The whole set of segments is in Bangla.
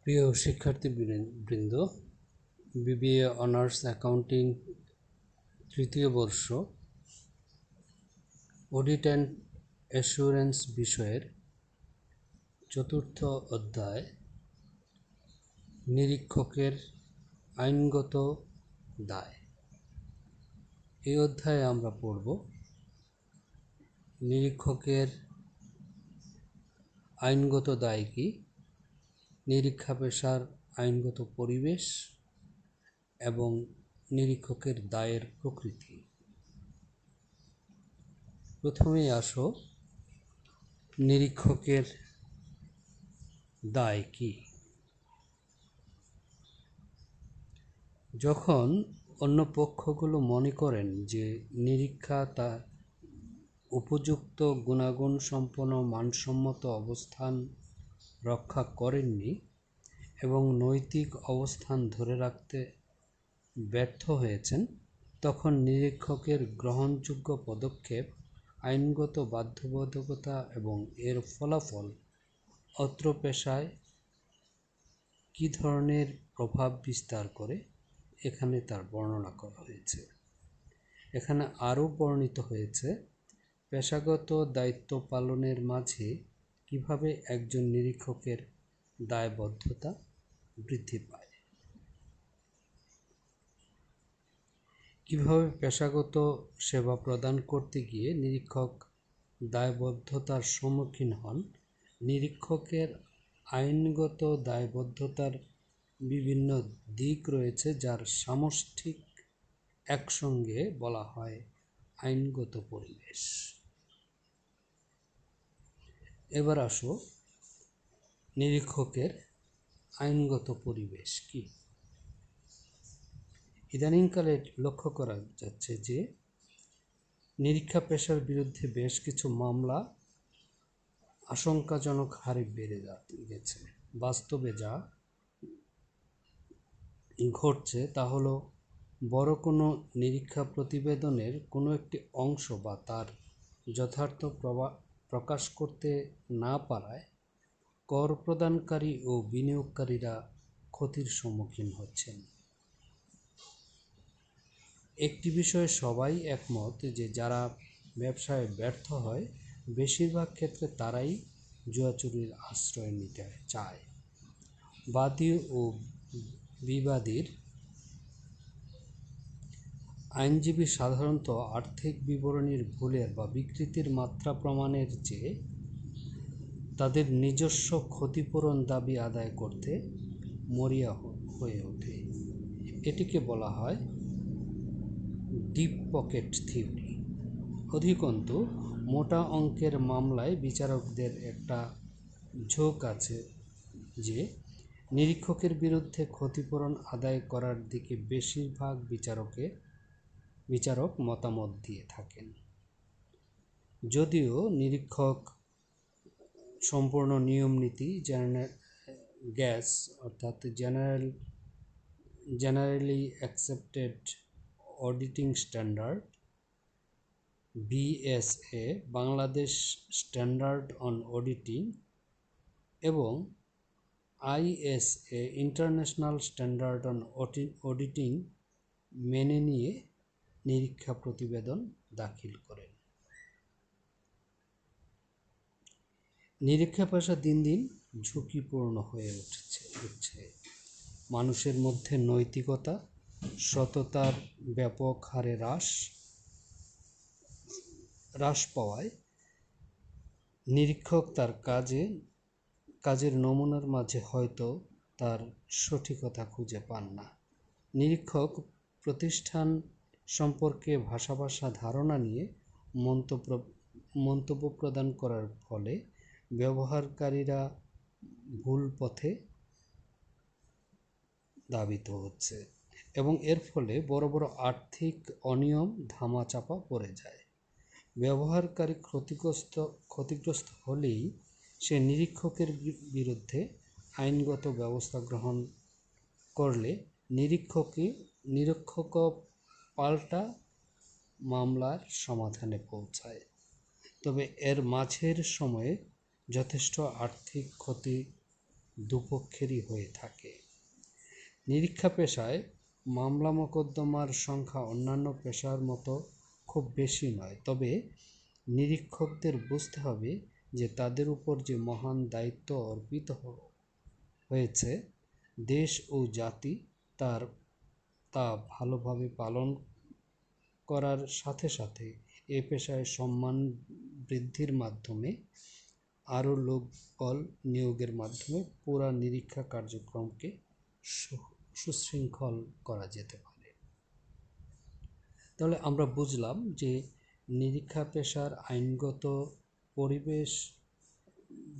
প্রিয় শিক্ষার্থীবৃন্দ, বিবিএ অনার্স অ্যাকাউন্টিং তৃতীয় বর্ষ অডিট অ্যান্ড অ্যাসুরেন্স বিষয়ের চতুর্থ অধ্যায় নিরীক্ষকের আইনগত দায়। এই অধ্যায়ে আমরা পড়ব নিরীক্ষকের আইনগত দায় কি, নিরীক্ষা পেশার আইনগত পরিবেশ এবং নিরীক্ষকের দায়ের প্রকৃতি। প্রথমেই আসো নিরীক্ষকের দায় কি। যখন অন্য পক্ষগুলো মনে করেন যে নিরীক্ষা তার উপযুক্ত গুণাগুণ সম্পন্ন মানসম্মত অবস্থান রক্ষা করেননি এবং নৈতিক অবস্থান ধরে রাখতে ব্যর্থ হয়েছেন, তখন নিরীক্ষকের গ্রহণযোগ্য পদক্ষেপ, আইনগত বাধ্যবাধকতা এবং এর ফলাফল অত্র পেশায় কী ধরনের প্রভাব বিস্তার করে এখানে তার বর্ণনা করা হয়েছে। এখানে আরও বর্ণিত হয়েছে পেশাগত দায়িত্ব পালনের মাঝে কিভাবে একজন নিরীক্ষকের দায়বদ্ধতা বৃদ্ধি পায়, কিভাবে পেশাগত সেবা প্রদান করতে গিয়ে নিরীক্ষক দায়বদ্ধতার সম্মুখীন হন। নিরীক্ষকের আইনগত দায়বদ্ধতার বিভিন্ন দিক রয়েছে, যার সামষ্টিক একসঙ্গে বলা হয় আইনগত পরিবেশ। এবার আসো নিরীক্ষকের আইনগত পরিবেশ কি। ইদানিংকালে লক্ষ্য করা যাচ্ছে যে নিরীক্ষা পেশার বিরুদ্ধে বেশ কিছু মামলা আশঙ্কাজনক হারে বেড়ে গেছে। বাস্তবে যা ঘটছে তা হলো বড় কোনো নিরীক্ষা প্রতিবেদনের কোনো একটি অংশ বা তার যথার্থ প্রকাশ করতে না পারায় কর প্রদানকারী ও বিনিয়োগকারীরা ক্ষতির সম্মুখীন হচ্ছেন। একটি বিষয়ে সবাই একমত যে যারা ব্যবসায় ব্যর্থ হয় বেশিরভাগ ক্ষেত্রে তারাই জুয়াচুরির আশ্রয় নিতে চায়। বাদী ও বিবাদীর আইনজীবী সাধারণত আর্থিক বিবরণীর ভুলের বা বিকৃতির মাত্রা প্রমাণের চেয়ে তাদের নিজস্ব ক্ষতিপূরণ দাবি আদায় করতে মরিয়া হয়ে ওঠে। এটিকে বলা হয় ডিপ পকেট থিওরি। অধিকন্তু মোটা অঙ্কের মামলায় বিচারকদের একটা ঝোঁক আছে যে নিরীক্ষকের বিরুদ্ধে ক্ষতিপূরণ আদায় করার দিকে বেশিরভাগ বিচারক মতামত দিয়ে থাকেন। যদিও নিরীক্ষক সম্পূর্ণ নিয়মনীতি গ্যাস অর্থাৎ generally accepted auditing standard BSA, Bangladesh standard on auditing এবং ISA international standard on auditing মেনে নিয়ে নিরীক্ষা প্রতিবেদন দাখিল করেন। নিরীক্ষা পেশা দিন দিন ঝুঁকিপূর্ণ হয়ে উঠছে। মানুষের মধ্যে নৈতিকতা, সততার ব্যাপক হারে হ্রাস পাওয়ায় নিরীক্ষক তার কাজের নমুনার মাঝে হয়তো তার সঠিকতা খুঁজে পান না। নিরীক্ষক প্রতিষ্ঠান সম্পর্কে ভাষা ধারণা নিয়ে মন্তব্য প্রদান করার ফলে ব্যবহারকারীরা ভুল পথে ধাবিত হচ্ছে এবং এর ফলে বড় বড় আর্থিক অনিয়ম ধামাচাপা পড়ে যায়। ব্যবহারকারী ক্ষতিগ্রস্ত হলেই সে নিরীক্ষকের বিরুদ্ধে আইনগত ব্যবস্থা গ্রহণ করলে নিরীক্ষক পাল্টা মামলার সমাধানে পৌঁছায়। তবে এর মাঝের সময়ে যথেষ্ট আর্থিক ক্ষতি দুপক্ষেরই হয়ে থাকে। নিরীক্ষা পেশায় মামলা মোকদ্দমার সংখ্যা অন্যান্য পেশার মতো খুব বেশি নয়, তবে নিরীক্ষকদের বুঝতে হবে যে তাদের উপর যে মহান দায়িত্ব অর্পিত হয়েছে, দেশ ও জাতি তা ভালোভাবে পালন করার সাথে সাথে এ পেশায় সম্মান বৃদ্ধির মাধ্যমে আরও লোকবল নিয়োগের মাধ্যমে পুরা নিরীক্ষা কার্যক্রমকে সুশৃঙ্খল করা যেতে পারে। তাহলে আমরা বুঝলাম যে নিরীক্ষা পেশার আইনগত পরিবেশ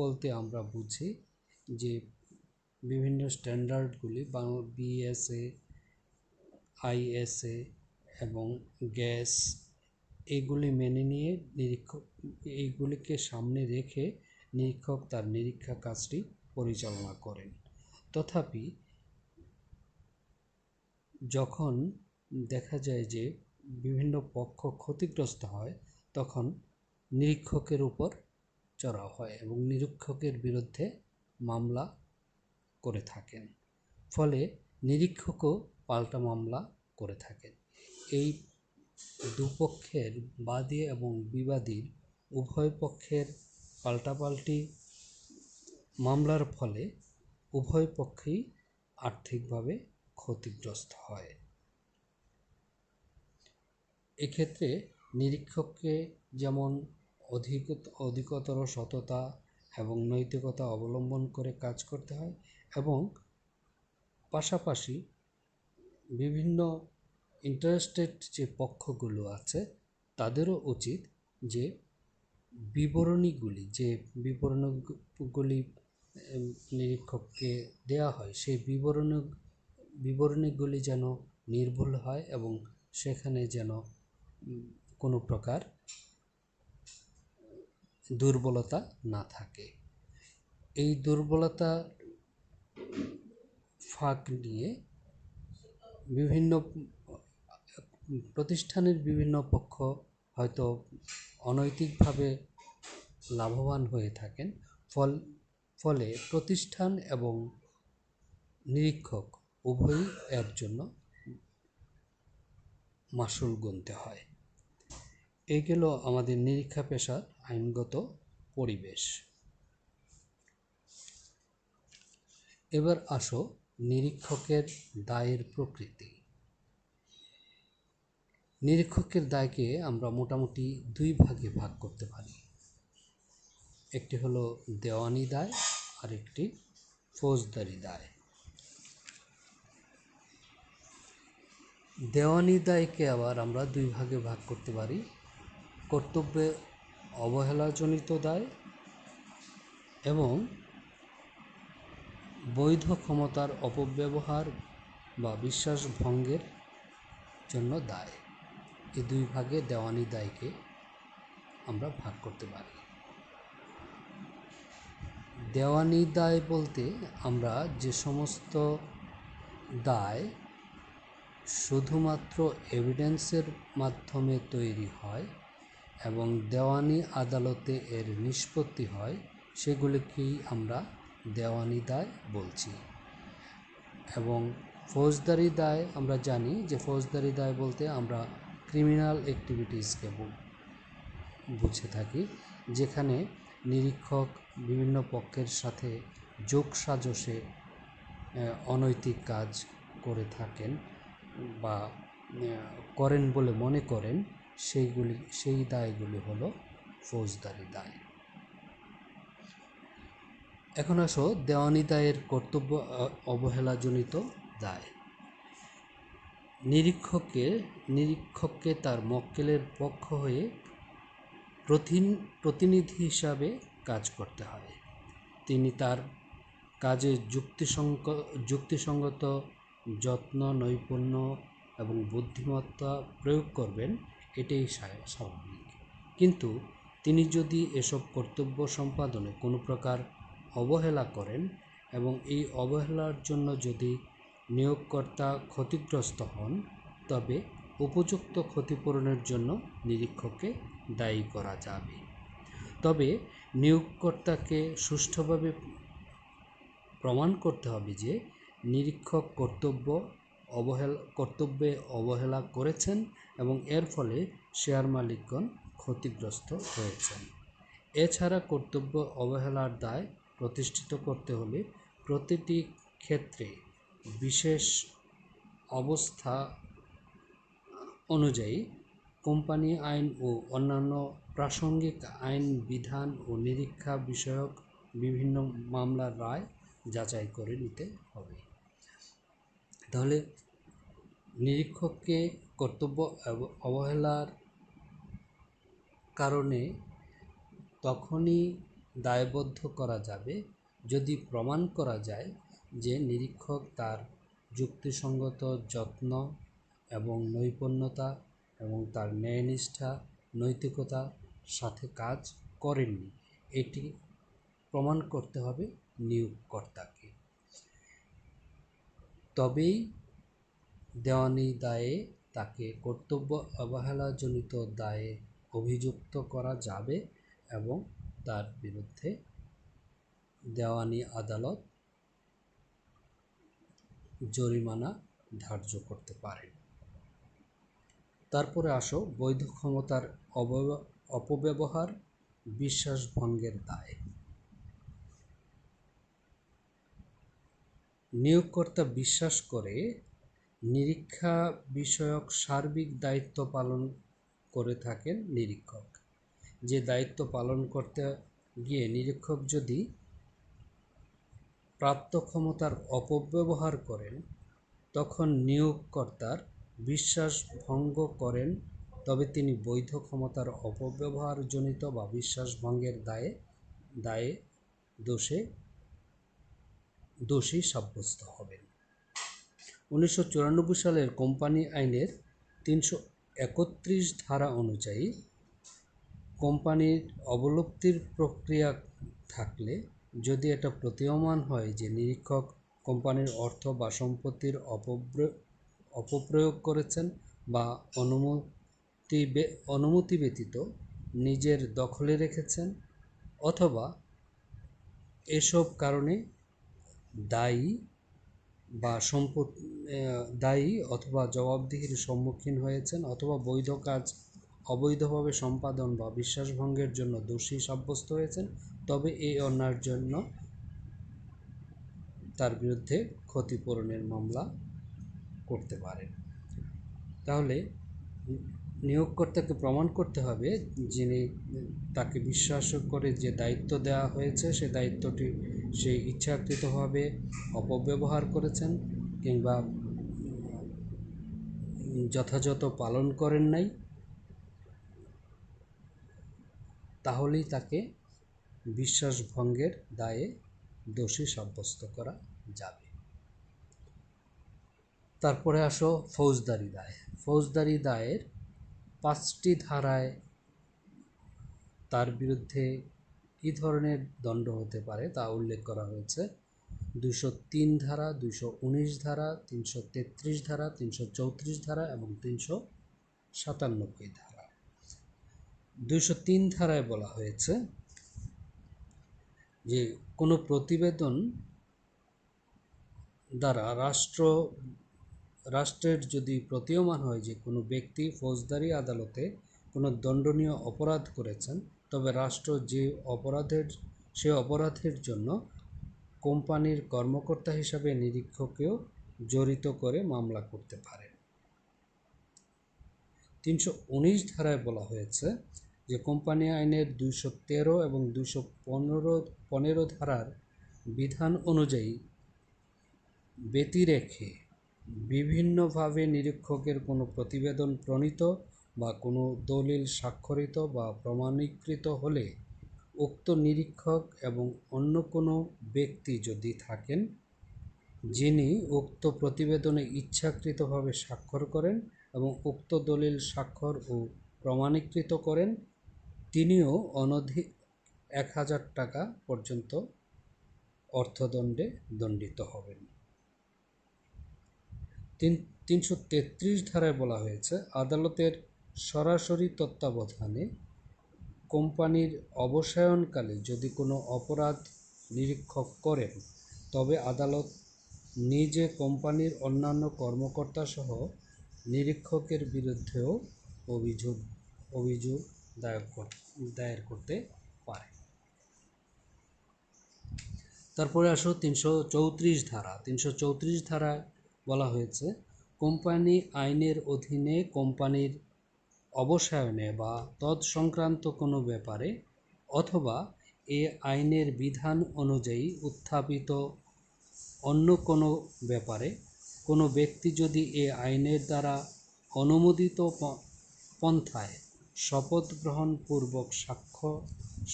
বলতে আমরা বুঝি যে বিভিন্ন স্ট্যান্ডার্ডগুলি বিএসএ, আইএসএ এবং গ্যাস এগুলি মেনে নিয়ে এইগুলিকে সামনে রেখে নিরীক্ষক তার নিরীক্ষা কাজটি পরিচালনা করেন। তথাপি যখন দেখা যায় যে বিভিন্ন পক্ষ ক্ষতিগ্রস্ত হয়, তখন নিরীক্ষকের উপর চড়াও হয় এবং নিরীক্ষকের বিরুদ্ধে মামলা করে থাকেন। ফলে নিরীক্ষকও পাল্টা মামলা করে থাকেন। এই দুপক্ষের, বাদী এবং বিবাদীর উভয় পক্ষের পাল্টাপাল্টি মামলার ফলে উভয় পক্ষেই আর্থিকভাবে ক্ষতিগ্রস্ত হয়। এক্ষেত্রে নিরীক্ষককে যেমন অধিকতর সততা এবং নৈতিকতা অবলম্বন করে কাজ করতে হয়, এবং পাশাপাশি বিভিন্ন ইন্টারেস্টেড যে পক্ষগুলো আছে তাদেরও উচিত যে বিবরণীগুলি নিরীক্ষককে দেওয়া হয়, সেই বিবরণীগুলি যেন নির্ভুল হয় এবং সেখানে যেন কোনো প্রকার দুর্বলতা না থাকে। এই দুর্বলতা ফাঁক নিয়ে বিভিন্ন প্রতিষ্ঠানের বিভিন্ন পক্ষ হয়তো অনৈতিকভাবে লাভবান হয়ে থাকেন, ফলে প্রতিষ্ঠান এবং নিরীক্ষক উভয়ই এর জন্য মাশুল গুনতে হয়। এই গেল আমাদের নিরীক্ষা পেশার আইনগত পরিবেশ। এবার আসো নিরীক্ষকের দায়ের প্রকৃতি। নিরীক্ষকের দায়কে আমরা মোটামুটি দুই ভাগে ভাগ করতে পারি। একটি হলো দেওয়ানি দায় আর একটি ফৌজদারি দায়। দেওয়ানি দায়কে আবার আমরা দুই ভাগে ভাগ করতে পারি: কর্তব্যে অবহেলাজনিত দায় এবং বৈধ ক্ষমতার অপব্যবহার বা বিশ্বাস ভঙ্গের জন্য দায়। এই দুই ভাগে দেওয়ানি দায়কে আমরা ভাগ করতে পারি। দেওয়ানি দায় বলতে আমরা যে সমস্ত দায় শুধুমাত্র এভিডেন্সের মাধ্যমে তৈরি হয় এবং দেওয়ানি আদালতে এর নিষ্পত্তি হয়, সেগুলিকেই আমরা দেওয়ানি দায় বলছি। এবং ফৌজদারি দায় আমরা জানি যে ফৌজদারি দায় বলতে আমরা ক্রিমিনাল অ্যাক্টিভিটিসকে বুঝে থাকি, যেখানে নিরীক্ষক বিভিন্ন পক্ষের সাথে যোগসাজশে অনৈতিক কাজ করে থাকেন বা করেন বলে মনে করেন, সেই দায়গুলি হলো ফৌজদারি দায়। এখন আসো দেওয়ানি দায়ের কর্তব্য অবহেলাজনিত দায়। নিরীক্ষককে তার মক্কেলের পক্ষ হয়ে প্রতিনিধি হিসাবে কাজ করতে হয়। তিনি তার কাজে যুক্তিসঙ্গত যত্ন, নৈপুণ্য এবং বুদ্ধিমত্তা প্রয়োগ করবেন, এটাই স্বাভাবিক। কিন্তু তিনি যদি এসব কর্তব্য সম্পাদনে কোনো প্রকার অবহেলা করেন এবং এই অবহেলার জন্য যদি নিয়োগকর্তা ক্ষতিগ্রস্ত হন, তবে উপযুক্ত ক্ষতিপূরণের জন্য নিরীক্ষককে দায়ী করা যাবে। তবে নিয়োগকর্তাকে সুষ্ঠুভাবে প্রমাণ করতে হবে যে নিরীক্ষক কর্তব্যে অবহেলা করেছেন এবং এর ফলে শেয়ার মালিকগণ ক্ষতিগ্রস্ত হয়েছেন। এছাড়া কর্তব্য অবহেলার দায় প্রতিষ্ঠিত করতে হলে প্রতিটি ক্ষেত্রে বিশেষ অবস্থা অনুযায়ী কোম্পানি আইন ও অন্যান্য প্রাসঙ্গিক আইন বিধান ও নিরীক্ষা বিষয়ক বিভিন্ন মামলার রায় যাচাই করে নিতে হবে। তাহলে নিরীক্ষককে কর্তব্য অবহেলার কারণে তখনই দায়বদ্ধ করা যাবে যদি প্রমাণ করা যায় যে নিরীক্ষক তার যুক্তিসঙ্গত যত্ন এবং নৈপুণ্যতা এবং তার ন্যায়নিষ্ঠা নৈতিকতার সাথে কাজ করেননি। এটি প্রমাণ করতে হবে নিয়োগকর্তাকে। তবেই দেওয়ানি দায়ে তাকে কর্তব্য অবহেলাজনিত দায়ে অভিযুক্ত করা যাবে এবং তার বিরুদ্ধে দেওয়ানি আদালত জরিমানা ধার্য করতে পারে। তারপরে আসো বৈধ ক্ষমতার অপব্যবহার, বিশ্বাসভঙ্গের দায়। নিয়োগকর্তা বিশ্বাস করে নিরীক্ষা বিষয়ক সার্বিক দায়িত্ব পালন করে থাকেন নিরীক্ষক। যে দায়িত্ব পালন করতে গিয়ে নিরীক্ষক যদি প্রাপ্ত ক্ষমতার অপব্যবহার করেন তখন নিয়োগকর্তার বিশ্বাস ভঙ্গ করেন, তবে তিনি বৈধ ক্ষমতার অপব্যবহারজনিত বা বিশ্বাসভঙ্গের দায়ে দোষী সাব্যস্ত হবেন। 1994 সালের কোম্পানি আইনের 331 ধারা অনুযায়ী কোম্পানির অবলুপ্তির প্রক্রিয়া থাকলে যদি এটা প্রতীয়মান হয় যে নিরীক্ষক কোম্পানির অর্থ বা সম্পত্তির অপপ্রয়োগ করেছেন বা অনুমতি ব্যতীত নিজের দখলে রেখেছেন অথবা এসব কারণে দায়ী অথবা জবাবদিহির সম্মুখীন হয়েছেন অথবা বৈধ কাজ অবৈধভাবে সম্পাদন বা বিশ্বাসভঙ্গের জন্য দোষী সাব্যস্ত হয়েছেন, তবে এই অন্যায়ের জন্য তার বিরুদ্ধে ক্ষতিপূরণের মামলা করতে পারেন। তাহলে নিয়োগকর্তাকে প্রমাণ করতে হবে যিনি তাকে বিশ্বাস করে যে দায়িত্ব দেওয়া হয়েছে সে দায়িত্বটি সে ইচ্ছাকৃতভাবে অপব্যবহার করেছেন কিংবা যথাযথ পালন করেন নাই, তাহলেই তাকে বিশ্বাসভঙ্গের দায়ে দোষী সাব্যস্ত করা যাবে। তারপরে আসো ফৌজদারি দায়। ফৌজদারি দায়ের 5টি ধারায় তার বিরুদ্ধে কী ধরনের দণ্ড হতে পারে তা উল্লেখ করা হয়েছে। 203 ধারা, 219 ধারা, 333 ধারা, 334 ধারা এবং 397 ধারা। 203 ধারায় বলা হয়েছে যে কোনো প্রতিবেদন দ্বারা রাষ্ট্রের যদি প্রতীয়মান হয় যে কোনো ব্যক্তি ফৌজদারি আদালতে কোনো দণ্ডনীয় অপরাধ করেছেন, তবে রাষ্ট্র সে অপরাধের জন্য কোম্পানির কর্মকর্তা হিসাবে নিরীক্ষককেও জড়িত করে মামলা করতে পারে। 319 ধারায় বলা হয়েছে যে কোম্পানি আইনের 213 এবং 215 ধারার বিধান অনুযায়ী ব্যতি রেখে বিভিন্নভাবে নিরীক্ষকের কোনো প্রতিবেদন প্রণীত বা কোনো দলিল স্বাক্ষরিত বা প্রমাণীকৃত হলে উক্ত নিরীক্ষক এবং অন্য কোনো ব্যক্তি যদি থাকেন যিনি উক্ত প্রতিবেদনে ইচ্ছাকৃতভাবে স্বাক্ষর করেন এবং উক্ত দলিল স্বাক্ষর ও প্রমাণীকৃত করেন, তিনিও অনধিক 1000 টাকা পর্যন্ত অর্থদণ্ডে দণ্ডিত হবেন। 333 ধারায় বলা হয়েছে আদালতের সরাসরি তত্ত্বাবধানে কোম্পানির অবসায়নকালে যদি কোনো অপরাধ নিরীক্ষক করেন তবে আদালত নিজে কোম্পানির অন্যান্য কর্মকর্তা সহ নিরীক্ষকের বিরুদ্ধেও অভিযোগ দায়ের করতে পারে। তারপরে আসো 334 ধারা। 334 ধারায় বলা হয়েছে, কোম্পানি আইনের অধীনে কোম্পানির অবসায়নে বা তৎসংক্রান্ত কোনো ব্যাপারে অথবা এ আইনের বিধান অনুযায়ী উত্থাপিত অন্য কোনো ব্যাপারে কোনো ব্যক্তি যদি এ আইনের দ্বারা অনুমোদিত পন্থায় শপথ গ্রহণ পূর্বক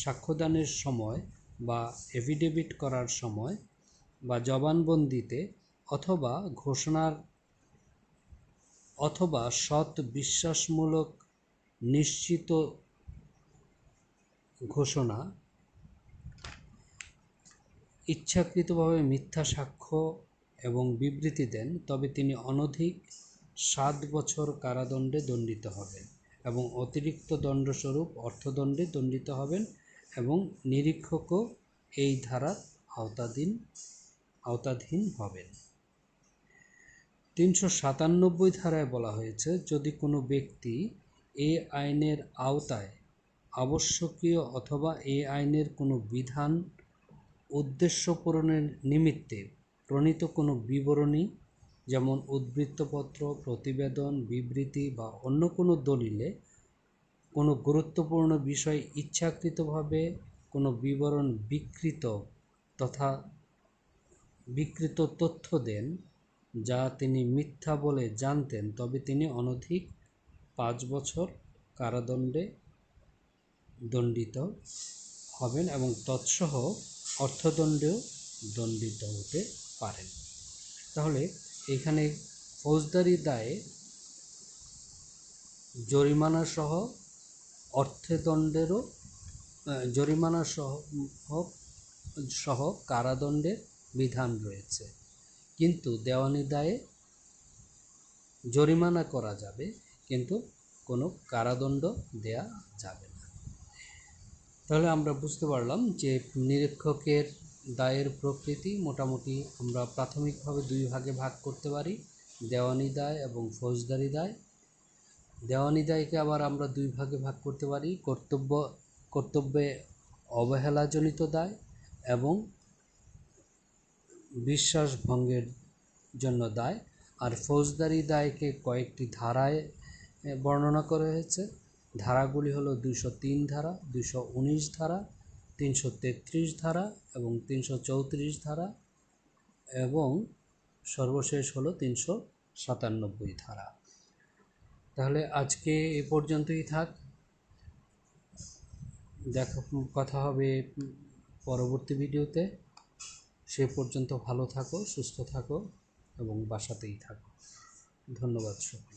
সাক্ষ্যদানের সময় বা এফিডেভিট করার সময় বা জবানবন্দিতে অথবা ঘোষণার অথবা সৎ বিশ্বাসমূলক নিশ্চিত ঘোষণা ইচ্ছাকৃতভাবে মিথ্যা সাক্ষ্য এবং বিবৃতি দেন, তবে তিনি অনধিক 7 বছর কারাদণ্ডে দণ্ডিত হবেন এবং অতিরিক্ত দণ্ডস্বরূপ অর্থদণ্ডে দণ্ডিত হবেন এবং নিরীক্ষকও এই ধারার আওতাধীন হবেন। 397 ধারায় বলা হয়েছে, যদি কোনো ব্যক্তি এ আইনের আওতায় আবশ্যকীয় অথবা এ আইনের কোনো বিধান উদ্দেশ্য পূরণের নিমিত্তে প্রণীত কোনো বিবরণী, যেমন উদ্ধৃতপত্র, প্রতিবেদন, বিবৃতি বা অন্য কোনো দলিলে কোনো গুরুত্বপূর্ণ বিষয় ইচ্ছাকৃতভাবে কোনো বিবরণ বিকৃত তথ্য দেন যা তিনি মিথ্যা বলে জানতেন, তবে তিনি অনধিক 5 বছর কারাদণ্ডে দণ্ডিত হবেন এবং তৎসহ অর্থদণ্ডেও দণ্ডিত হতে পারেন। তাহলে এখানে ফৌজদারি দায়ে জরিমানা সহ অর্থদণ্ডেরও জরিমানা সহ কারাদণ্ডের বিধান রয়েছে, কিন্তু দেওয়ানি দায়ে জরিমানা করা যাবে কিন্তু কোনো কারাদণ্ড দেয়া যাবে না। তাহলে আমরা বুঝতে পারলাম যে নিরীক্ষকের দায়ের প্রকৃতি মোটামুটি আমরা প্রাথমিকভাবে 2 ভাগে ভাগ করতে পারি, দেওয়ানি দায় এবং ফৌজদারি দায়। দেওয়ানি দায়কে আবার আমরা 2 ভাগে ভাগ করতে পারি, কর্তব্যে অবহেলাজনিত দায় এবং বিশ্বাস ভঙ্গের জন্য দায়। আর ফৌজদারি দায়কে কয়েকটি ধারায় বর্ণনা করা হয়েছে। ধারাগুলি হলো 203 ধারা, 219 ধারা, 333 ধারা এবং 334 ধারা এবং সর্বশেষ হলো 397 ধারা। তাহলে আজকে এ পর্যন্তই থাক। কথা হবে পরবর্তী ভিডিওতে। সে পর্যন্ত ভালো থাকো, সুস্থ থাকো এবং বাসাতেই থাকো। ধন্যবাদ সবাই।